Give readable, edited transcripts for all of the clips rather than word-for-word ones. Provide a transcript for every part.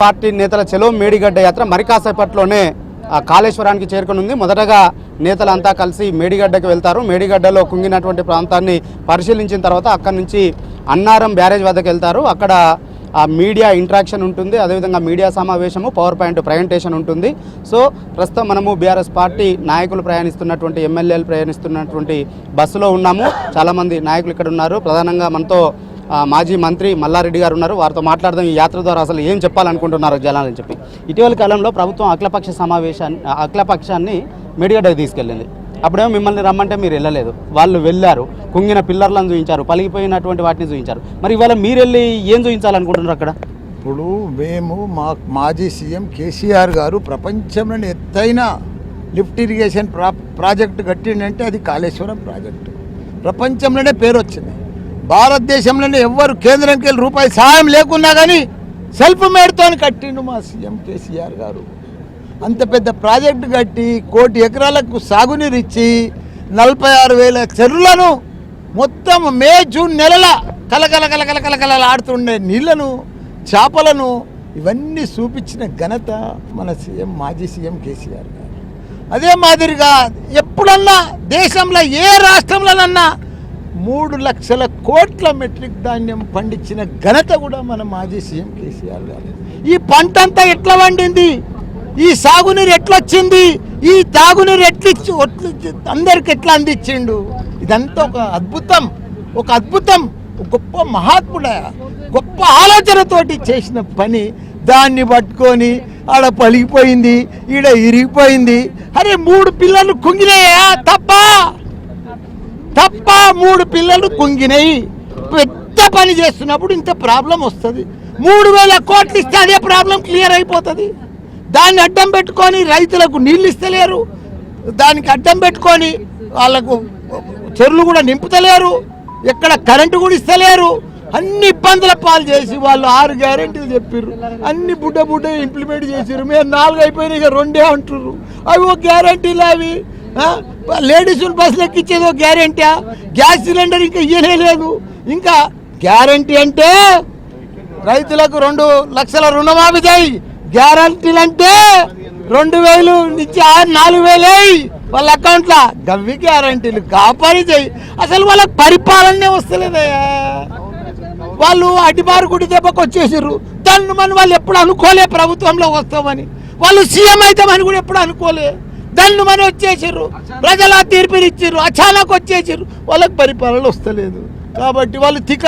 Party నేతల చెలో మేడిగడ్డ యాత్ర మరి కాసేపట్లోనే కాళేశ్వరానికి చేరుకునుంది. మొదటగా నేతలంతా కలిసి మేడిగడ్డకు వెళ్తారు. మేడిగడ్డలో కుంగినటువంటి ప్రాంతాన్ని పరిశీలించిన తర్వాత అక్కడి నుంచి అన్నారం బ్యారేజ్ వద్దకు వెళ్తారు. అక్కడ మీడియా ఇంటరాక్షన్ ఉంటుంది, అదేవిధంగా మీడియా సమావేశము, పవర్ పాయింట్ ప్రజెంటేషన్ ఉంటుంది. సో ప్రస్తుతం మనము బీఆర్ఎస్ పార్టీ నాయకులు ప్రయాణిస్తున్నటువంటి, ఎమ్మెల్యేలు ప్రయాణిస్తున్నటువంటి బస్సులో ఉన్నాము. చాలామంది నాయకులు ఇక్కడ ఉన్నారు. ప్రధానంగా మనతో మాజీ మంత్రి మల్లారెడ్డి గారు ఉన్నారు. వారితో మాట్లాడదాం ఈ యాత్ర ద్వారా అసలు ఏం చెప్పాలనుకుంటున్నారు జనాలని చెప్పి. ఇటీవల కాలంలో ప్రభుత్వం అఖిలపక్షాన్ని మేడిగడ్డకు తీసుకెళ్ళింది. అప్పుడేమో మిమ్మల్ని రమ్మంటే మీరు వెళ్ళలేదు, వాళ్ళు వెళ్ళారు, కుంగిన పిల్లర్లను చూపించారు, పలిగిపోయినటువంటి వాటిని చూపించారు. మరి ఇవాళ మీరు వెళ్ళి ఏం చూపించాలనుకుంటున్నారు అక్కడ? ఇప్పుడు మేము మాజీ సీఎం కేసీఆర్ గారు ప్రపంచంలోని ఎత్తైన లిఫ్ట్ ఇరిగేషన్ ప్రాజెక్టు కట్టిండంటే అది కాళేశ్వరం ప్రాజెక్టు. ప్రపంచంలోనే పేరు వచ్చింది. భారతదేశంలోనే ఎవ్వరు కేంద్రంకి వెళ్ళి రూపాయి సహాయం లేకున్నా కానీ సెల్ఫ్ మేడ్తో కట్టిండు మా సీఎం కేసీఆర్ గారు. అంత పెద్ద ప్రాజెక్టు కట్టి 1 కోటి ఎకరాలకు సాగునీరు ఇచ్చి 46,000 చెరువులను మొత్తం మే జూన్ నెలల కలకలలాడుతుండే నీళ్లను, చేపలను ఇవన్నీ చూపించిన ఘనత మన మాజీ సీఎం కేసీఆర్ గారు. అదే మాదిరిగా ఎప్పుడన్నా దేశంలో ఏ రాష్ట్రంలోనన్నా 3 లక్షల కోట్ల మెట్రిక్ ధాన్యం పండించిన ఘనత కూడా మన మాజీ సీఎం కేసీఆర్ గారు. ఈ పంట అంతా ఎట్లా పండింది, ఈ సాగునీరు ఎట్లొచ్చింది, ఈ తాగునీరు అందరికి ఎట్లా అందించిండు, ఇదంతా ఒక అద్భుతం. గొప్ప మహాత్ముడ, గొప్ప ఆలోచనతోటి చేసిన పని. దాన్ని పట్టుకొని ఆడ పలిగిపోయింది, ఈడ ఇరిగిపోయింది. అరే 3 పిల్లలు కుంగినాయా? తప్ప 3 పిల్లలు కుంగినాయి. పెద్ద పని చేస్తున్నప్పుడు ఇంత ప్రాబ్లం వస్తుంది. 3,000 కోట్లు ఇస్తే అదే ప్రాబ్లం క్లియర్ అయిపోతుంది. దాన్ని అడ్డం పెట్టుకొని రైతులకు నీళ్ళు ఇస్తలేరు, దానికి అడ్డం పెట్టుకొని వాళ్ళకు చెరువులు కూడా నింపుతలేరు, ఎక్కడ కరెంటు కూడా ఇస్తలేరు. అన్ని ఇబ్బందుల పాలు చేసి వాళ్ళు 6 గ్యారెంటీలు చెప్పారు. అన్ని బుడ్డ ఇంప్లిమెంట్ చేసారు. మేము 4 అయిపోయినాయి, ఇక 2 అంటున్నారు. అవి ఒక గ్యారెంటీలు. అవి లేడీస్ బస్సులు ఎక్కించేది ఒక గ్యారెంటీయా? గ్యాస్ సిలిండర్ ఇంకా ఇయ్యనే లేదు. ఇంకా గ్యారెంటీ అంటే రైతులకు 2 లక్షల రుణమాఫీ చేయి, గ్యారెంటీలు అంటే 2,000 నుంచి 4,000 వాళ్ళ అకౌంట్లో. గవ్వి గ్యారెంటీలు కాపాడి చేయి. అసలు వాళ్ళకి పరిపాలనే వస్తలేదయ్యా. వాళ్ళు అడ్డిబారు గుడి దెబ్బకు వచ్చేసారు. దాన్ని వాళ్ళు ఎప్పుడు అనుకోలే ప్రభుత్వంలో వస్తామని. వాళ్ళు సీఎం అవుతామని కూడా ఎప్పుడు అనుకోలే. దాన్ని వచ్చేసారు, ప్రజల తీర్పునిచ్చారు, అచానక్ వచ్చేసారు. వాళ్ళకి పరిపాలన వస్తలేదు. కాబట్టి వాళ్ళు తిక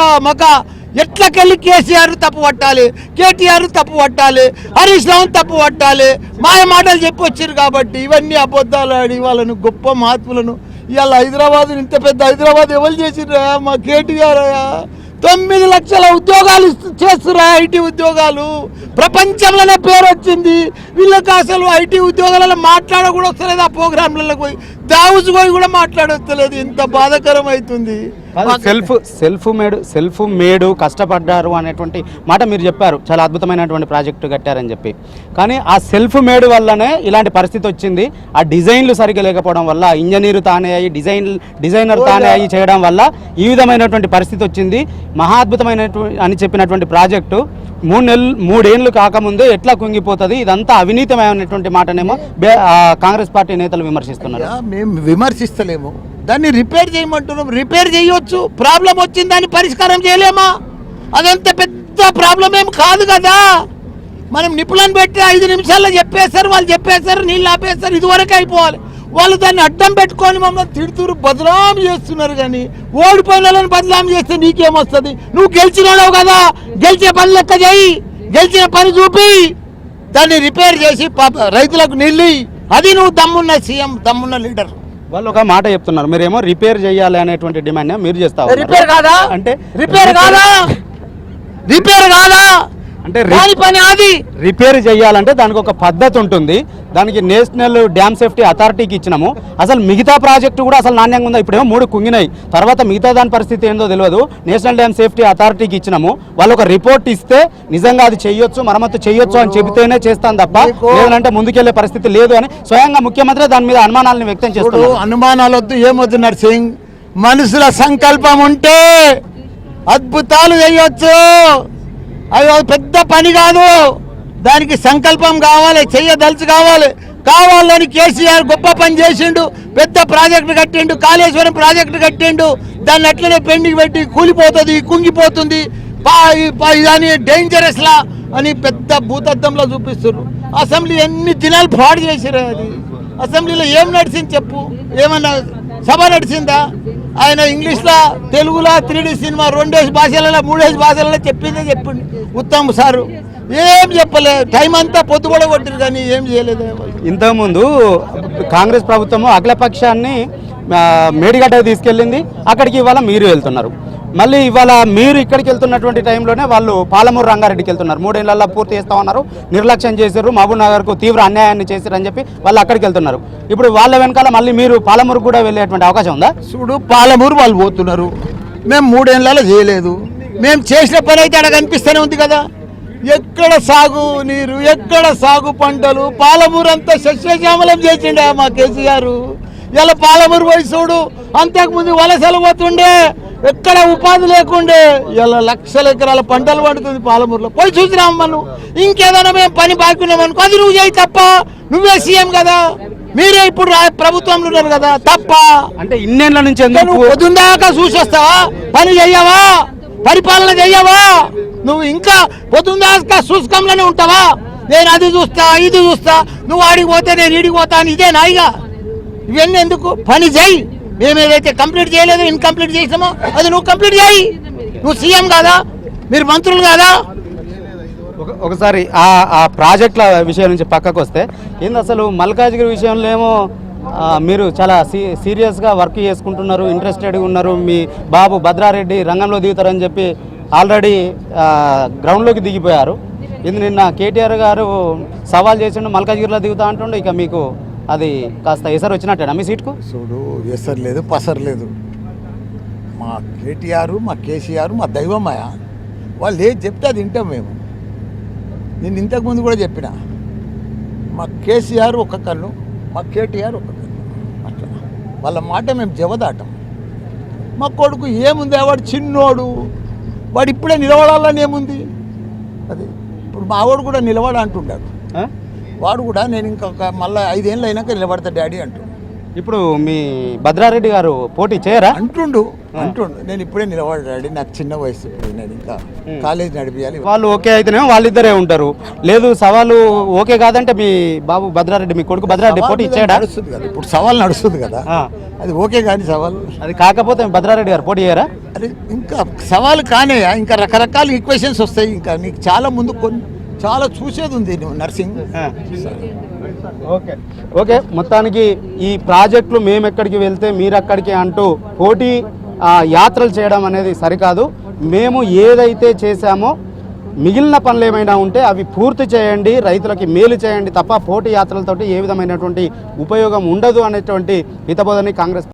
ఎట్లకెళ్ళి కేసీఆర్ తప్పు పట్టాలి, కేటీఆర్ తప్పు పట్టాలి, హరీష్ రావు తప్పు పట్టాలి, మాయ మాటలు చెప్పి వచ్చారు. కాబట్టి ఇవన్నీ అబద్ధాలు ఆడి వాళ్ళను గొప్ప మహాత్ములను ఇవాళ హైదరాబాద్, ఇంత పెద్ద హైదరాబాద్ ఎవరు చేసిర్రా? మా కేటీఆర్. 9 లక్షల ఉద్యోగాలు చేస్తున్నా, ఐటీ ఉద్యోగాలు. ప్రపంచంలోనే పేరు వచ్చింది. వీళ్ళకి అసలు ఐటీ ఉద్యోగాలలో మాట్లాడ కూడా వస్తలేదు. ఆ ప్రోగ్రాంలలో పోయి దావుస్ పోయి కూడా మాట్లాడొస్తలేదు. ఇంత బాధాకరం అవుతుంది. సెల్ఫ్ మేడ్ కష్టపడ్డారు అనేటువంటి మాట మీరు చెప్పారు. చాలా అద్భుతమైనటువంటి ప్రాజెక్టు కట్టారని చెప్పి. కానీ ఆ సెల్ఫ్ మేడ్ వల్లనే ఇలాంటి పరిస్థితి వచ్చింది. ఆ డిజైన్లు సరిగ్గా లేకపోవడం వల్ల, ఇంజనీరు తానే అయ్యి డిజైనర్ తానే అయ్యి చేయడం వల్ల ఈ విధమైనటువంటి పరిస్థితి వచ్చింది. మహాద్భుతమైనటువంటి అని చెప్పినటువంటి ప్రాజెక్టు 3 ఏళ్ళు కాకముందే ఎట్లా కుంగిపోతుంది, ఇదంతా అవినీతమైనటువంటి మాటనేమో కాంగ్రెస్ పార్టీ నేతలు విమర్శిస్తున్నారు. మేము విమర్శిస్తలేము, దాన్ని రిపేర్ చేయమంటున్నాం. రిపేర్ చేయొచ్చు. ప్రాబ్లం వచ్చింది, దాన్ని పరిష్కారం చేయలేమా? అదంత పెద్ద ప్రాబ్లం ఏం కాదు కదా. మనం నిపుణులను పెట్టి 5 నిమిషాల్లో చెప్పేస్తారు, వాళ్ళు చెప్పేస్తారు, నీళ్ళు ఆపేస్తారు, ఇదివరకు అయిపోవాలి. వాళ్ళు దాన్ని అడ్డం పెట్టుకొని మమ్మల్ని తిడుతురు, బదనాం చేస్తున్నారు. కానీ ఓడిపోయిన వాళ్ళని బదనాం చేస్తే నీకేమొస్తుంది? నువ్వు గెలిచినావు కదా, గెలిచే పని లెక్క చేయి, గెలిచిన పని చూపి దాన్ని రిపేర్ చేసి రైతులకు నీళ్ళు. అది నువ్వు దమ్మున్న సీఎం, దమ్మున్న లీడర్. వాళ్ళు ఒక మాట చెప్తున్నారు, మీరేమో రిపేర్ చేయాలి అనేటువంటి డిమాండ్ మీరు చేస్తారు. రిపేర్ కాదా అంటే పని అది రిపేర్ చేయాలంటే దానికి ఒక పద్ధతి ఉంటుంది. దానికి నేషనల్ డ్యామ్ సేఫ్టీ అథారిటీకి ఇచ్చినాము. అసలు మిగతా ప్రాజెక్టు కూడా అసలు నాణ్యంగా ఉందా? ఇప్పుడేమో 3 కుంగినాయి, తర్వాత మిగతా దాని పరిస్థితి ఏందో తెలియదు. నేషనల్ డ్యామ్ సేఫ్టీ అథారిటీకి ఇచ్చినాము. వాళ్ళు ఒక రిపోర్ట్ ఇస్తే నిజంగా అది చేయొచ్చు, మరమ్మతు చేయొచ్చు అని చెబితేనే చేస్తాను తప్ప లేదంటే ముందుకెళ్లే పరిస్థితి లేదు అని స్వయంగా ముఖ్యమంత్రి దాని మీద అనుమానాలను వ్యక్తం చేస్తున్నారు. అనుమానాలు వద్దు, ఏమొద్దు నర్సింగ్. మనుషుల సంకల్పం ఉంటే అద్భుతాలు చేయొచ్చు. అవి పెద్ద పని కాదు. దానికి సంకల్పం కావాలి, చెయ్యదలుచు కావాలని కేసీఆర్ గొప్ప పని చేసిండు. పెద్ద ప్రాజెక్టు కట్టిండు, కాళేశ్వరం ప్రాజెక్టు కట్టిండు. దాన్ని అట్లనే పెండింగ్ పెట్టి కూలిపోతుంది, కుంగిపోతుంది, ఇదని డేంజరస్ లా అని పెద్ద భూతద్దంలో చూపిస్తున్నారు. అసెంబ్లీ ఎన్ని దినాలు పాడు చేసిరా? అది అసెంబ్లీలో ఏం నడిచింది చెప్పు? ఏమన్నా సభ నడిచిందా? ఆయన ఇంగ్లీష్లో, తెలుగులో 3D సినిమా 2 భాషలలో 3 భాషలలో చెప్పిందే చెప్పిండు ఉత్తమ్ సారు. ఏం చెప్పలే, టైం అంతా పొద్దుబడ కొట్టిరు కానీ ఏం చేయలేదు. ఇంతకుముందు కాంగ్రెస్ ప్రభుత్వము అఖిలపక్షాన్ని మేడిగడ్డకు తీసుకెళ్ళింది, అక్కడికి ఇవాళ మీరు వెళ్తున్నారు. మళ్ళీ ఇవాళ మీరు ఇక్కడికి వెళ్తున్నటువంటి టైంలోనే వాళ్ళు పాలమూరు రంగారెడ్డికి వెళ్తున్నారు. 3 ఏళ్లలో పూర్తి చేస్తామన్నారు, నిర్లక్ష్యం చేశారు, మహబూబ్ నగర్కు తీవ్ర అన్యాయాన్ని చేశారని చెప్పి వాళ్ళు అక్కడికి వెళ్తున్నారు. ఇప్పుడు వాళ్ళ వెనకాల మళ్ళీ మీరు పాలమూరు కూడా వెళ్ళేటువంటి అవకాశం ఉందా? చూడు, పాలమూరు వాళ్ళు పోతున్నారు, మేము 3 ఏళ్లలో చేయలేదు. మేము చేసిన పని అయితే అక్కడ కనిపిస్తూనే ఉంది కదా. ఎక్కడ సాగు నీరు, ఎక్కడ సాగు పంటలు, పాలమూరు అంతా సస్యశ్యామలం చేసిండే మా కేసీఆర్. ఇలా పాలమూరు పోయి చూడు, అంతకుముందు వలసలు పోతుండే, ఎక్కడ ఉపాధి లేకుండే. ఇలా లక్షల ఎకరాల పంటలు పండుతుంది పాలమూరులో. పోయి చూసిరాం మనం. ఇంకేదైనా మేము పని బాగున్నామనుకో అది నువ్వు చేయి తప్ప, నువ్వే సీఎం కదా, మీరే ఇప్పుడు ప్రభుత్వంలో ఉన్నారు కదా, తప్ప అంటే ఇన్నేళ్ల నుంచి పొద్దుందాకా చూసి వస్తావా? పని చెయ్యవా? పరిపాలన చెయ్యవా? నువ్వు ఇంకా పొద్దుందాకా శుష్కంలోనే ఉంటావా? నేను అది చూస్తా, ఇది చూస్తా, నువ్వు ఆడికి పోతే నేను ఈడికి పోతా అని ఇదే నాయిగా. ఇవన్నీ ఎందుకు? పని చేయి. మేము ఏదైతే కంప్లీట్ చేయలేదో, ఇన్కంప్లీట్ చేసామో అది నువ్వు కంప్లీట్ చేయి. నువ్వు సీఎం కాదా? మీరు మంత్రులు కాదా? ఒకసారి ఆ ప్రాజెక్టుల విషయం నుంచి పక్కకు వస్తే ఏంది అసలు మల్కాజ్గిరి విషయంలో ఏమో మీరు చాలా సీరియస్గా వర్క్ చేసుకుంటున్నారు, ఇంట్రెస్టెడ్గా ఉన్నారు. మీ బాబు భద్రారెడ్డి రంగంలో దిగుతారని చెప్పి ఆల్రెడీ గ్రౌండ్లోకి దిగిపోయారు. ఇది నిన్న కేటీఆర్ గారు సవాల్ చేసిండు, మల్కాజ్గిరిలో దిగుతా అంటుండే. ఇక మీకు అది కాస్త ఎసరు వచ్చినట్టేనా మీ సీట్కు? చూడు, ఎసరు లేదు, పసరు లేదు. మా కేటీఆర్, మా కేసీఆర్ మా దైవమయ. వాళ్ళు ఏది చెప్తే అది వింటాం మేము. నేను ఇంతకుముందు కూడా చెప్పిన, మా కేసీఆర్ ఒక కన్ను, మా కేటీఆర్ ఒక కన్ను. అట్లా వాళ్ళ మాట మేము జవదాటం. మా కొడుకు ఏముంది, వాడు చిన్నోడు, వాడు ఇప్పుడే నిలబడాలని ఏముంది. అది ఇప్పుడు మా వాడు కూడా నిలబడ అంటుంటాడు. వాడు కూడా నేను ఇంకొక మళ్ళీ 5 ఏళ్ళు అయినాక నిలబడతా డాడీ అంటుండు. ఇప్పుడు మీ భద్రారెడ్డి గారు పోటీ చేయరా? అంటుండు. నేను ఇప్పుడే నిలబడ్డా డాడీ, నాకు చిన్న వయసు, నేను ఇంకా కాలేజ్ నడిపియాలి. వాళ్ళు ఓకే అయితేనేమో వాళ్ళిద్దరే ఉంటారు, లేదు సవాలు ఓకే కాదంటే మీ బాబు భద్రారెడ్డి, మీ కొడుకు భద్రారెడ్డి పోటీ ఇచ్చాడా? నడుస్తుంది కదా ఇప్పుడు, సవాల్ నడుస్తుంది కదా, అది ఓకే కానీ సవాల్ అది కాకపోతే భద్రారెడ్డి గారు పోటీ చేయరా? అది ఇంకా సవాల్ కానే, ఇంకా రకరకాల ఈక్వేషన్స్ వస్తాయి. ఇంకా నీకు చాలా ముందు చాలా చూసేది ఉంది నువ్వు నర్సింగ్. ఓకే, మొత్తానికి ఈ ప్రాజెక్టులు మేము ఎక్కడికి వెళ్తే మీరు అక్కడికి అంటూ పోటీ యాత్రలు చేయడం అనేది సరికాదు. మేము ఏదైతే చేశామో మిగిలిన పనులు ఏమైనా ఉంటే అవి పూర్తి చేయండి, రైతులకి మేలు చేయండి తప్ప పోటీ యాత్రలతోటి ఏ విధమైనటువంటి ఉపయోగం ఉండదు అనేటువంటి హితబోధని కాంగ్రెస్